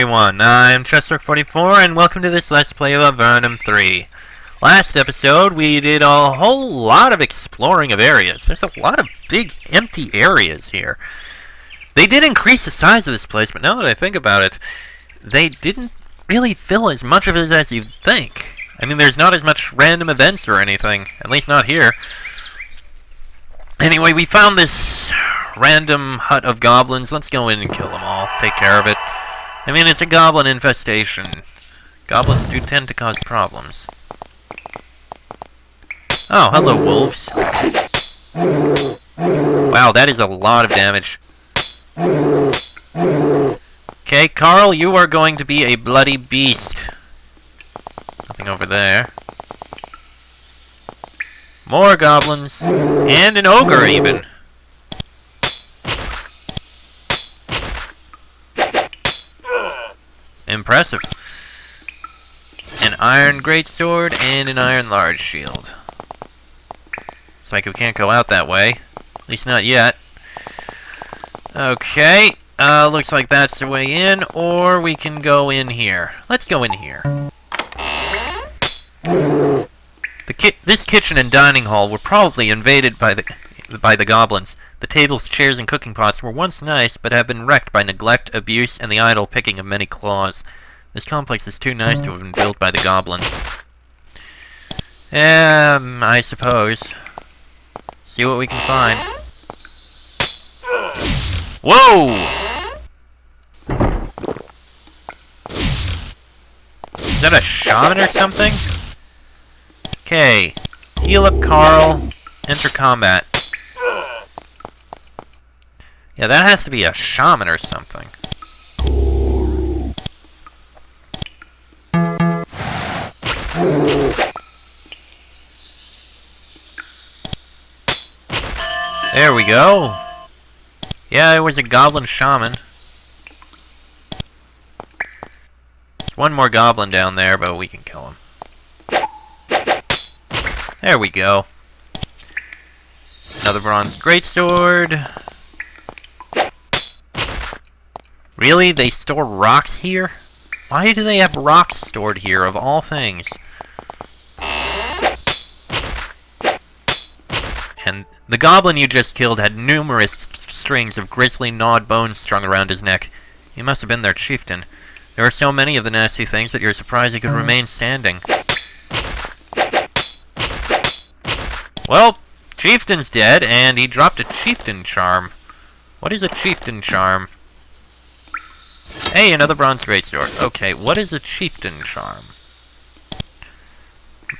everyone, I'm Chester44 and welcome to this Let's Play of Avernum 3. Last episode we did a whole lot of exploring of areas. There's a lot of big empty areas here. They did increase the size of this place, but now that I think about it, they didn't really fill as much of it as you'd think. I mean, there's not as much random events or anything, at least not here. Anyway, we found this random hut of goblins. Let's go in and kill them all. Take care of it. I mean, it's a goblin infestation. Goblins do tend to cause problems. Oh, hello, wolves. Wow, that is a lot of damage. Okay, Carl, you are going to be a bloody beast. Nothing over there. More goblins. And an ogre, even. Impressive. An iron greatsword and an iron large shield. Looks like we can't go out that way. At least not yet. Okay. Looks like that's the way in, or we can go in here. Let's go in here. This kitchen and dining hall were probably invaded by the goblins. The tables, chairs, and cooking pots were once nice, but have been wrecked by neglect, abuse, and the idle picking of many claws. This complex is too nice to have been built by the goblins. I suppose. See what we can find. Whoa! Is that a shaman or something? Okay. Heal up, Carl. Enter combat. Yeah, that has to be a shaman or something. There we go. Yeah, it was a goblin shaman. There's one more goblin down there, but we can kill him. There we go. Another bronze greatsword. Really? They store rocks here? Why do they have rocks stored here, of all things? And the goblin you just killed had numerous strings of grisly gnawed bones strung around his neck. He must have been their chieftain. There are so many of the nasty things that you're surprised he could remain standing. Well, chieftain's dead, and he dropped a chieftain charm. What is a chieftain charm? Hey, another bronze greatsword. Okay, what is a chieftain charm?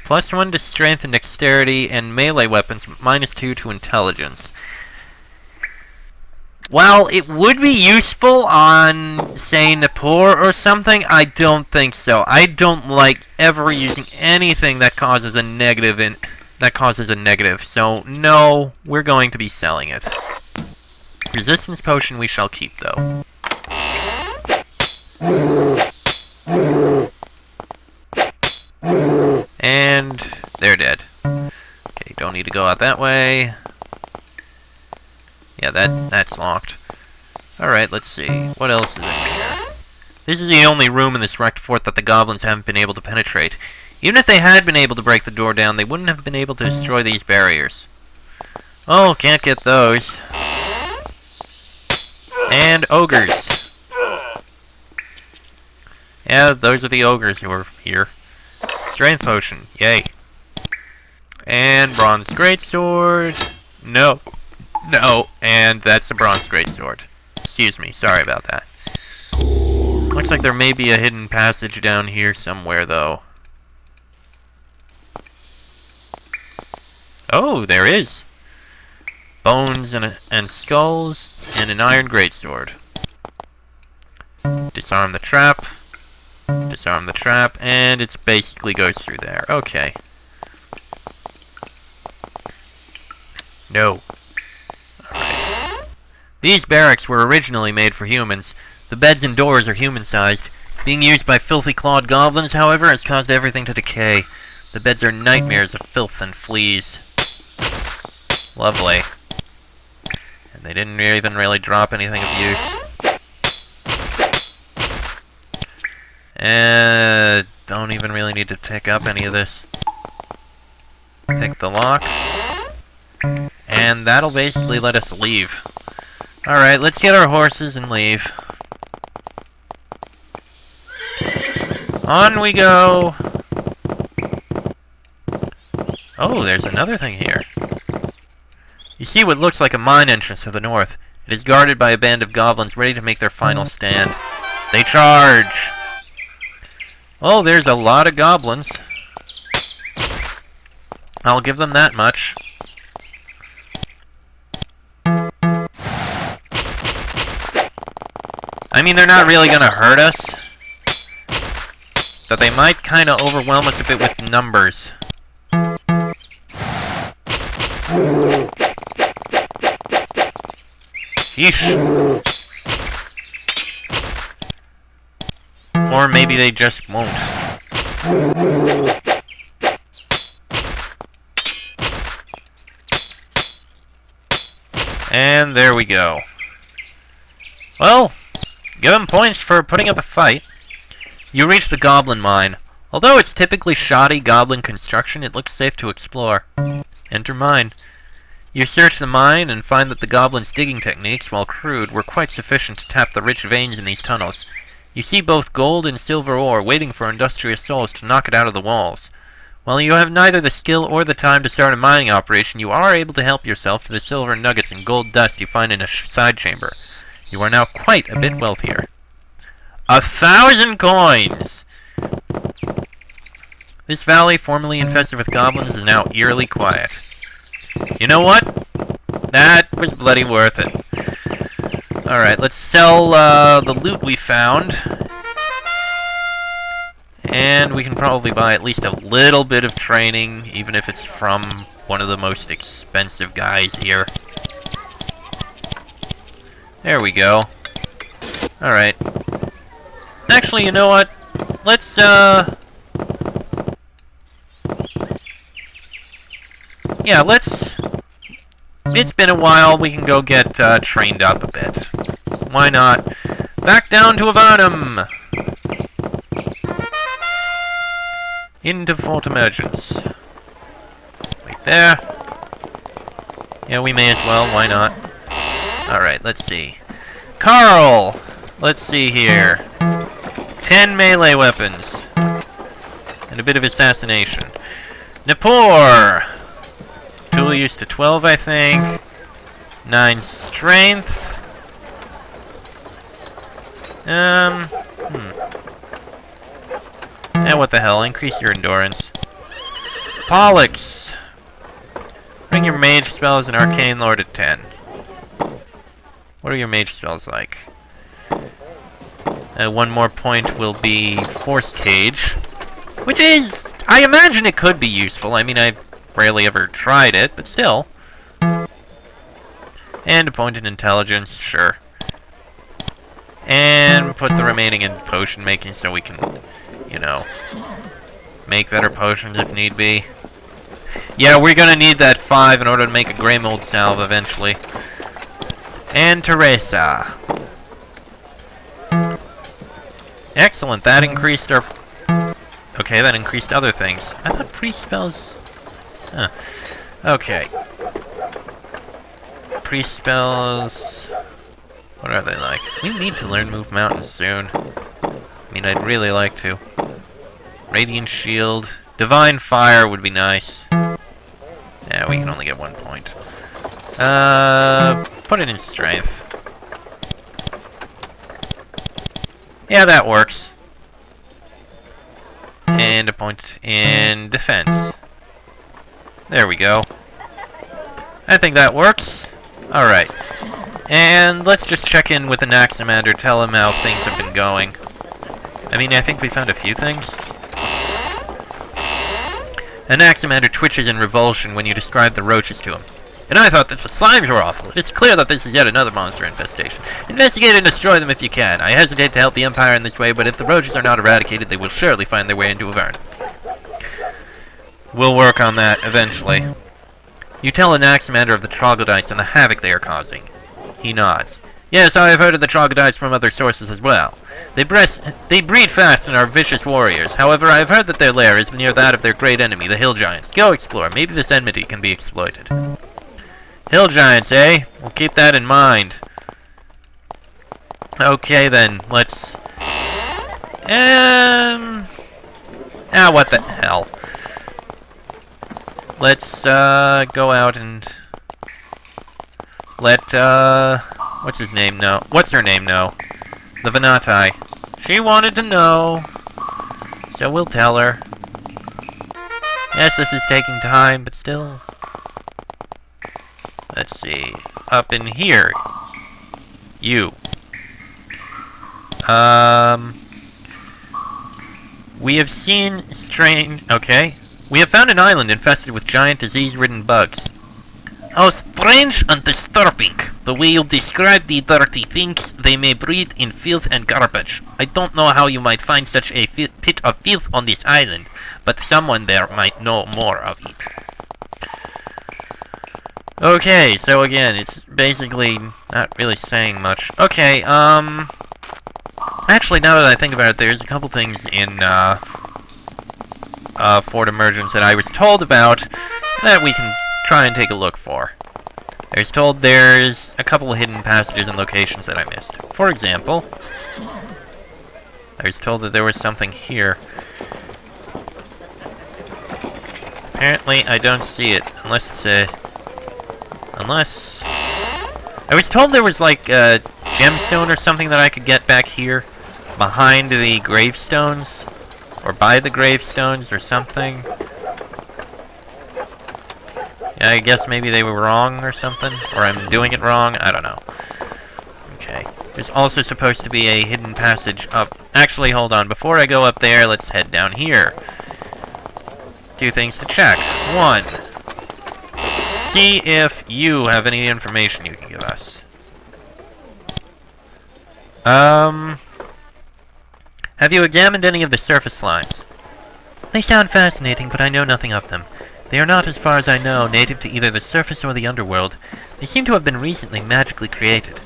+1 to strength and dexterity, and melee weapons, -2 to intelligence. While it would be useful on, say, Nippur or something, I don't think so. I don't like ever using anything that causes a negative so no, we're going to be selling it. Resistance potion we shall keep, though. And they're dead. Okay, don't need to go out that way. Yeah, that's locked. Alright, let's see. What else is in here? This is the only room in this wrecked fort that the goblins haven't been able to penetrate. Even if they had been able to break the door down, they wouldn't have been able to destroy these barriers. Oh, can't get those. And ogres. Yeah, those are the ogres who are here. Strength potion, yay. And bronze greatsword. No. No, and that's a bronze greatsword. Excuse me, sorry about that. Looks like there may be a hidden passage down here somewhere, though. Oh, there is. Bones and skulls, and an iron greatsword. Disarm the trap. Disarm the trap, and it basically goes through there. Okay. No. Alright. These barracks were originally made for humans. The beds and doors are human-sized. Being used by filthy clawed goblins, however, has caused everything to decay. The beds are nightmares of filth and fleas. Lovely. And they didn't even really drop anything of use. Don't even really need to pick up any of this. Pick the lock. And that'll basically let us leave. Alright, let's get our horses and leave. On we go! Oh, there's another thing here. You see what looks like a mine entrance to the north. It is guarded by a band of goblins ready to make their final stand. They charge! Oh, there's a lot of goblins. I'll give them that much. I mean, they're not really gonna hurt us, but they might kind of overwhelm us a bit with numbers. Yeesh. Or maybe they just won't. And there we go. Well, give them points for putting up a fight. You reach the goblin mine. Although it's typically shoddy goblin construction, it looks safe to explore. Enter mine. You search the mine and find that the goblins' digging techniques, while crude, were quite sufficient to tap the rich veins in these tunnels. You see both gold and silver ore waiting for industrious souls to knock it out of the walls. While you have neither the skill or the time to start a mining operation, you are able to help yourself to the silver nuggets and gold dust you find in a side chamber. You are now quite a bit wealthier. 1,000 coins! This valley, formerly infested with goblins, is now eerily quiet. You know what? That was bloody worth it. Alright, let's sell the loot we found. And we can probably buy at least a little bit of training, even if it's from one of the most expensive guys here. There we go. Alright. Actually, you know what? Let's, yeah, let's... It's been a while, we can go get, trained up a bit. Why not? Back down to Avernum! Into Fort Emergence. Wait there. Yeah, we may as well, why not? Alright, let's see. Carl! Let's see here. 10 melee weapons. And a bit of assassination. Nippur! Tool use to 12, I think. 9 strength. What the hell, increase your endurance. Pollux! Bring your mage spells and arcane lord at 10. What are your mage spells like? One more point will be Force Cage, which is, I imagine it could be useful. I mean, I've rarely ever tried it, but still. And a point in Intelligence, sure. And put the remaining in potion making so we can, you know, make better potions if need be. Yeah, we're gonna need that 5 in order to make a Grey Mold Salve eventually. And Teresa. Excellent, that increased our... Okay, that increased other things. I thought priest spells... Huh. Okay. Priest spells... What are they like? We need to learn Move Mountains soon. I mean, I'd really like to. Radiant Shield. Divine Fire would be nice. Yeah, we can only get 1 point. Put it in Strength. Yeah, that works. And a point in Defense. There we go. I think that works. Alright. And let's just check in with the Naximander, tell him how things have been going. I mean, I think we found a few things. A Naximander twitches in revulsion when you describe the roaches to him. And I thought that the slimes were awful. It's clear that this is yet another monster infestation. Investigate and destroy them if you can. I hesitate to help the Empire in this way, but if the roaches are not eradicated, they will surely find their way into Avernum. We'll work on that eventually. You tell Anaximander of the troglodytes and the havoc they are causing. He nods. Yes, I have heard of the troglodytes from other sources as well. They breed fast and are vicious warriors. However, I have heard that their lair is near that of their great enemy, the hill giants. Go explore. Maybe this enmity can be exploited. Hill giants, eh? We'll keep that in mind. Okay, then. Let's... what the hell. Let's, go out and... let, what's his name know? What's her name know? The Venatai. She wanted to know. So we'll tell her. Yes, this is taking time, but still. Let's see. Up in here. You. We have seen strange... Okay. We have found an island infested with giant disease-ridden bugs. How strange and disturbing. The way you describe the dirty things, they may breed in filth and garbage. I don't know how you might find such a pit of filth on this island, but someone there might know more of it. Okay, so again, it's basically not really saying much. Okay, actually, now that I think about it, there's a couple things in, Fort Emergence that I was told about that we can try and take a look for. I was told there's a couple of hidden passages and locations that I missed. For example, I was told that there was something here. Apparently, I don't see it, unless it's a... Unless... I was told there was, like, a gemstone or something that I could get back here, behind the gravestones, or by the gravestones, or something. Yeah, I guess maybe they were wrong or something, or I'm doing it wrong, I don't know. Okay. There's also supposed to be a hidden passage up... Actually, hold on, before I go up there, let's head down here. Two things to check. One, see if you have any information you can give us. Have you examined any of the surface slimes? They sound fascinating, but I know nothing of them. They are not, as far as I know, native to either the surface or the underworld. They seem to have been recently magically created.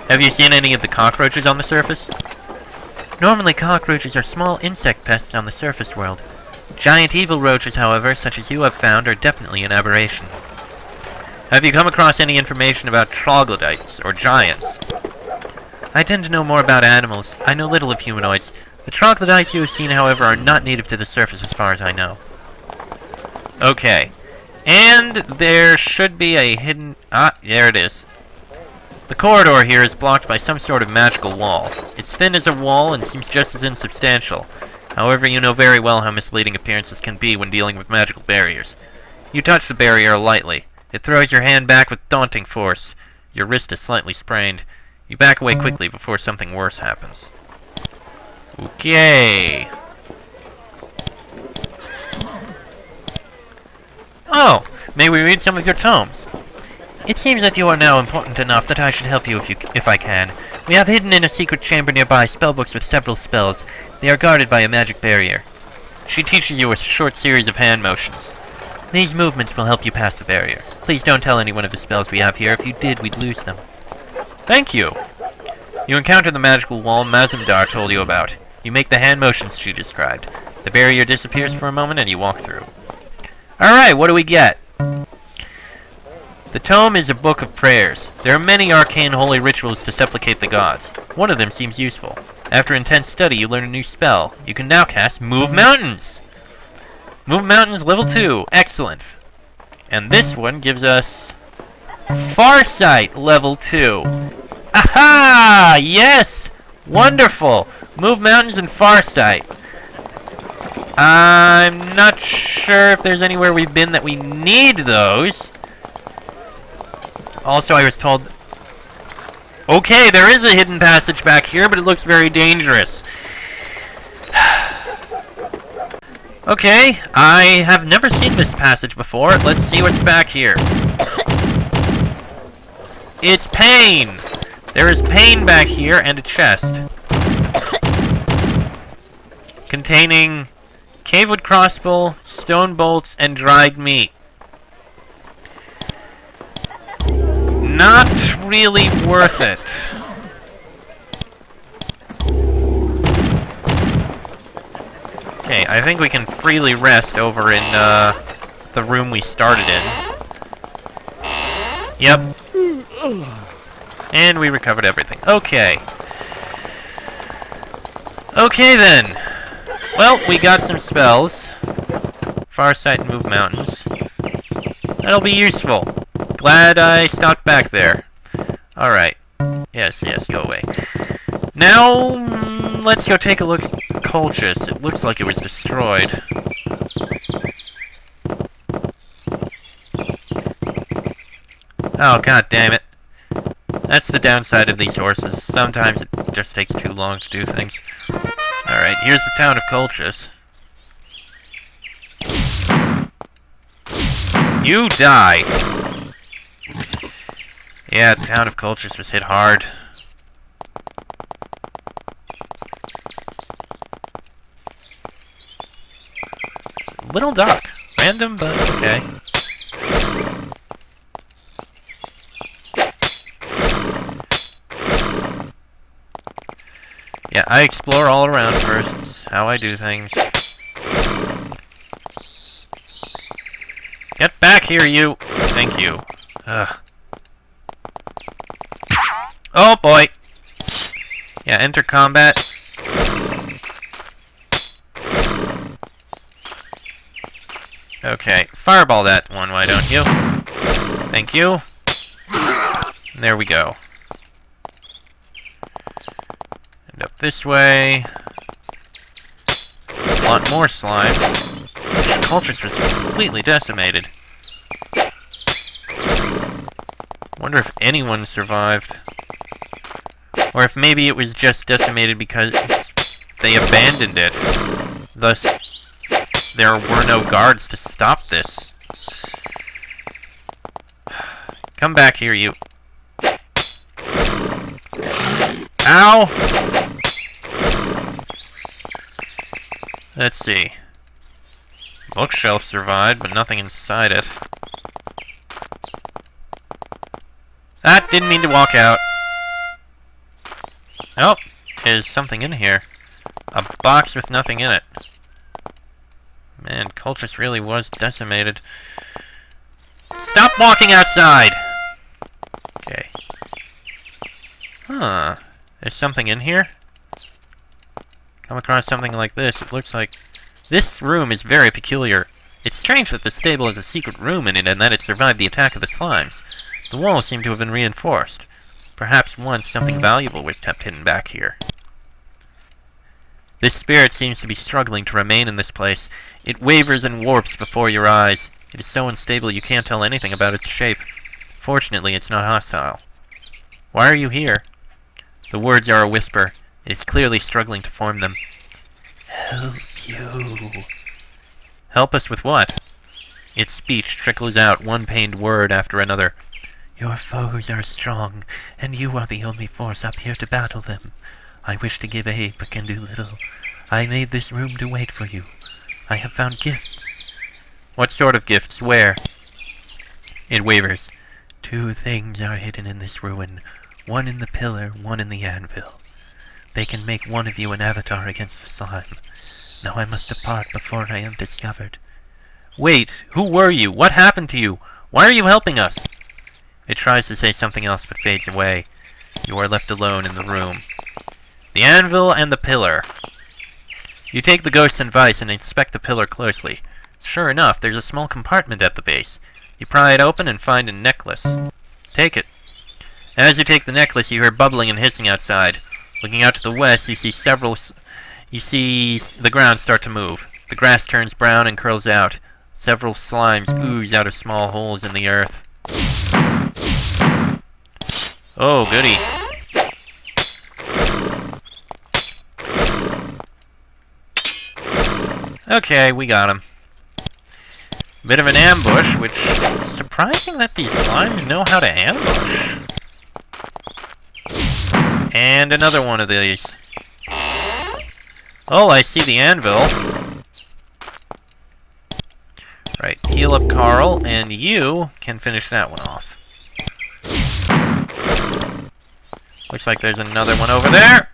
Have you seen any of the cockroaches on the surface? Normally, cockroaches are small insect pests on the surface world. Giant evil roaches, however, such as you have found, are definitely an aberration. Have you come across any information about troglodytes, or giants? I tend to know more about animals. I know little of humanoids. The troglodytes you have seen, however, are not native to the surface as far as I know. Okay. And there should be a hidden... Ah, there it is. The corridor here is blocked by some sort of magical wall. It's thin as a wall and seems just as insubstantial. However, you know very well how misleading appearances can be when dealing with magical barriers. You touch the barrier lightly. It throws your hand back with daunting force. Your wrist is slightly sprained. You back away quickly before something worse happens. Okay. Oh, may we read some of your tomes? It seems that you are now important enough that I should help you if I can. We have hidden in a secret chamber nearby spellbooks with several spells. They are guarded by a magic barrier. She teaches you a short series of hand motions. These movements will help you pass the barrier. Please don't tell anyone of the spells we have here. If you did, we'd lose them. Thank you. You encounter the magical wall Mazumdar told you about. You make the hand motions she described. The barrier disappears for a moment and you walk through. Alright, what do we get? The tome is a book of prayers. There are many arcane holy rituals to supplicate the gods. One of them seems useful. After intense study, you learn a new spell. You can now cast Move Mountains! Move Mountains level 2. Excellent. And this one gives us Farsight level 2. Aha! Yes! Wonderful! Move Mountains and Farsight. I'm not sure if there's anywhere we've been that we need those. Also, I was told... Okay, there is a hidden passage back here, but it looks very dangerous. Okay, I have never seen this passage before. Let's see what's back here. It's pain! There is pain back here and a chest. Containing cavewood crossbow, stone bolts, and dried meat. Not really worth it. Okay, I think we can freely rest over in the room we started in. Yep. And we recovered everything. Okay. Okay then. Well, we got some spells. Farsight and Move Mountains. That'll be useful. Glad I stopped back there. Alright. Yes, go away. Now, let's go take a look at Colchis. It looks like it was destroyed. Oh, god damn it. That's the downside of these horses. Sometimes it just takes too long to do things. Alright, here's the town of Colchis. You die! Yeah, the town of Colchis was hit hard. Little dock. Random, but okay. Yeah, I explore all around first. It's how I do things. Get back here, you! Thank you. Ugh. Oh, boy! Yeah, enter combat. Okay, fireball that one, why don't you? Thank you. And there we go. And up this way. A lot more slimes. Colchis was completely decimated. Wonder if anyone survived. Or if maybe it was just decimated because they abandoned it. Thus, there were no guards to stop this. Come back here, you. Ow! Let's see. Bookshelf survived, but nothing inside it. Ah, didn't mean to walk out. Oh, there's something in here. A box with nothing in it. Man, Colchis really was decimated. Stop walking outside! Okay. Huh. There's something in here? Come across something like this. It looks like... This room is very peculiar. It's strange that the stable has a secret room in it and that it survived the attack of the slimes. The walls seem to have been reinforced. Perhaps once something valuable was kept hidden back here. This spirit seems to be struggling to remain in this place. It wavers and warps before your eyes. It is so unstable you can't tell anything about its shape. Fortunately, it's not hostile. Why are you here? The words are a whisper. It is clearly struggling to form them. Help you. Help us with what? Its speech trickles out one pained word after another. Your foes are strong, and you are the only force up here to battle them. I wish to give aid, but can do little. I made this room to wait for you. I have found gifts. What sort of gifts? Where? It wavers. 2 things are hidden in this ruin. One in the pillar, one in the anvil. They can make one of you an avatar against the slime. Now I must depart before I am discovered. Wait, who were you? What happened to you? Why are you helping us? It tries to say something else but fades away. You are left alone in the room. The anvil and the pillar. You take the ghost's advice and inspect the pillar closely. Sure enough, there's a small compartment at the base. You pry it open and find a necklace. Take it. As you take the necklace, you hear bubbling and hissing outside. Looking out to the west, you see the ground start to move. The grass turns brown and curls out. Several slimes ooze out of small holes in the earth. Oh, goody. Okay, we got him. Bit of an ambush, which... surprising that these slimes know how to ambush. And another one of these. Oh, I see the anvil. Right, heal up Carl, and you can finish that one off. Looks like there's another one over there.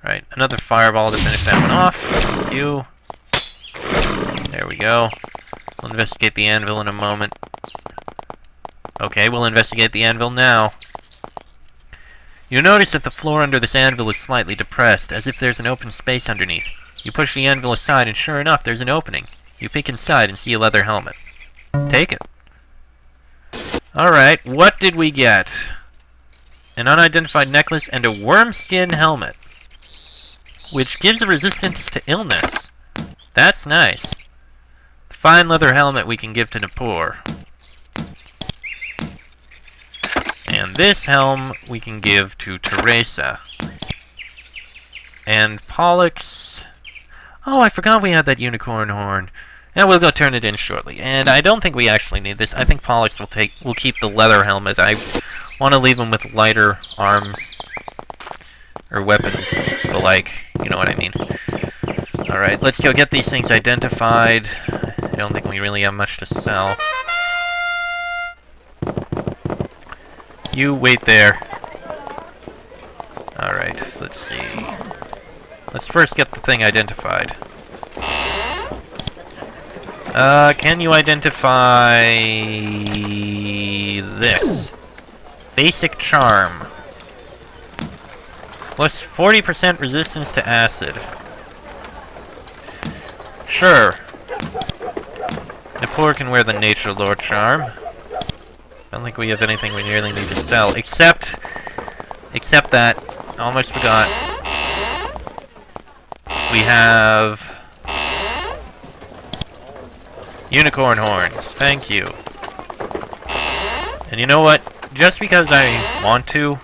Right, another fireball to finish that one off. Thank you. There we go. We'll investigate the anvil in a moment. Okay, we'll investigate the anvil now. You notice that the floor under this anvil is slightly depressed, as if there's an open space underneath. You push the anvil aside, and sure enough, there's an opening. You peek inside and see a leather helmet. Take it. Alright, what did we get? An unidentified necklace and a worm skin helmet, which gives a resistance to illness. That's nice. The fine leather helmet we can give to Nippur. And this helm we can give to Teresa. And Pollux... Oh, I forgot we had that unicorn horn. And we'll go turn it in shortly. And I don't think we actually need this. I think Pollux will keep the leather helmet. I want to leave him with lighter arms. Or weapons, the like. You know what I mean. Alright, let's go get these things identified. I don't think we really have much to sell. You wait there. Alright, let's see. Let's first get the thing identified. Can you identify this? Basic charm. Plus 40% resistance to acid. Sure. Nippur can wear the Nature Lord charm. I don't think we have anything we really need to sell, except that, almost forgot, we have unicorn horns. Thank you. And you know what? Just because I want to,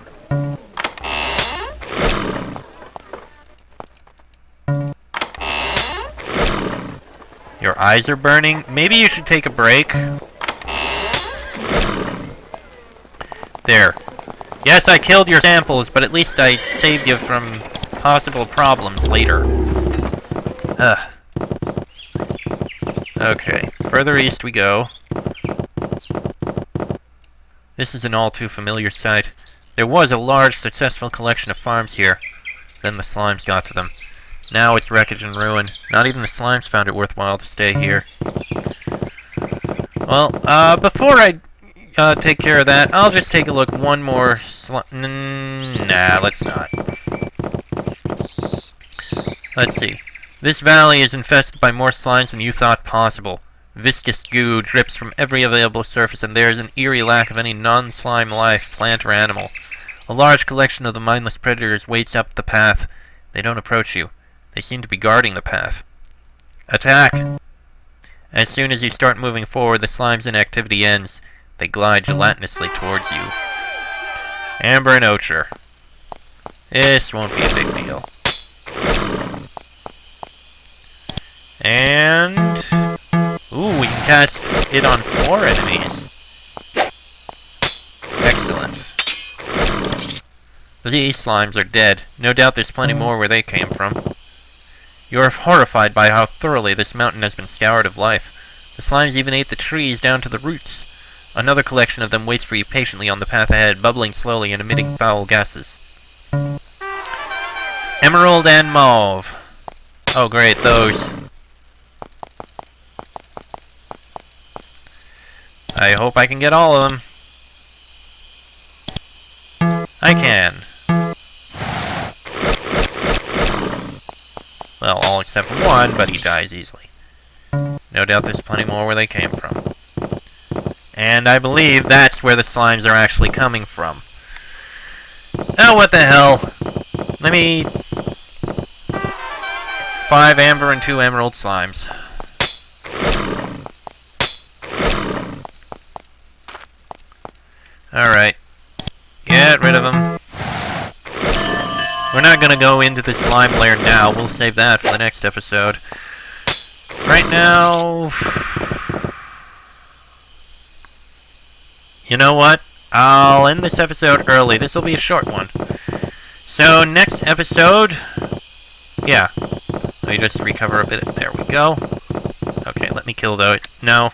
your eyes are burning. Maybe you should take a break. There. Yes, I killed your samples, but at least I saved you from possible problems later. Ugh. Okay, further east we go. This is an all too familiar sight. There was a large, successful collection of farms here. Then the slimes got to them. Now it's wreckage and ruin. Not even the slimes found it worthwhile to stay here. Well, before I take care of that, I'll just take a look one more nah, let's not. Let's see. This valley is infested by more slimes than you thought possible. Viscous goo drips from every available surface, and there is an eerie lack of any non-slime life, plant or animal. A large collection of the mindless predators waits up the path. They don't approach you. They seem to be guarding the path. Attack! As soon as you start moving forward, the slime's inactivity ends. They glide gelatinously towards you. Amber and Ochre. This won't be a big deal. And... ooh, we can cast it on 4 enemies. Excellent. These slimes are dead. No doubt there's plenty more where they came from. You are horrified by how thoroughly this mountain has been scoured of life. The slimes even ate the trees down to the roots. Another collection of them waits for you patiently on the path ahead, bubbling slowly and emitting foul gases. Emerald and Mauve. Oh great, those. I hope I can get all of them. I can. Well, all except for one, but he dies easily. No doubt there's plenty more where they came from. And I believe that's where the slimes are actually coming from. Oh, what the hell? Let me... 5 amber and 2 emerald slimes. Alright. Get rid of them. We're not gonna go into the slime lair now. We'll save that for the next episode. Right now... you know what? I'll end this episode early. This will be a short one. So, next episode... yeah. Let me just recover a bit. There we go. Okay, let me kill those. No.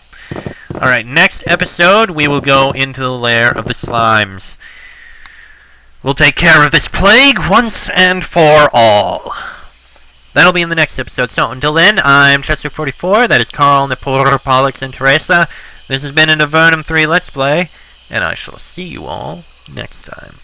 Alright, next episode, we will go into the lair of the slimes. We'll take care of this plague once and for all. That'll be in the next episode. So, until then, I'm Chester44, that is Carl, Nepor, Pollux, and Teresa. This has been an Avernum 3 Let's Play, and I shall see you all next time.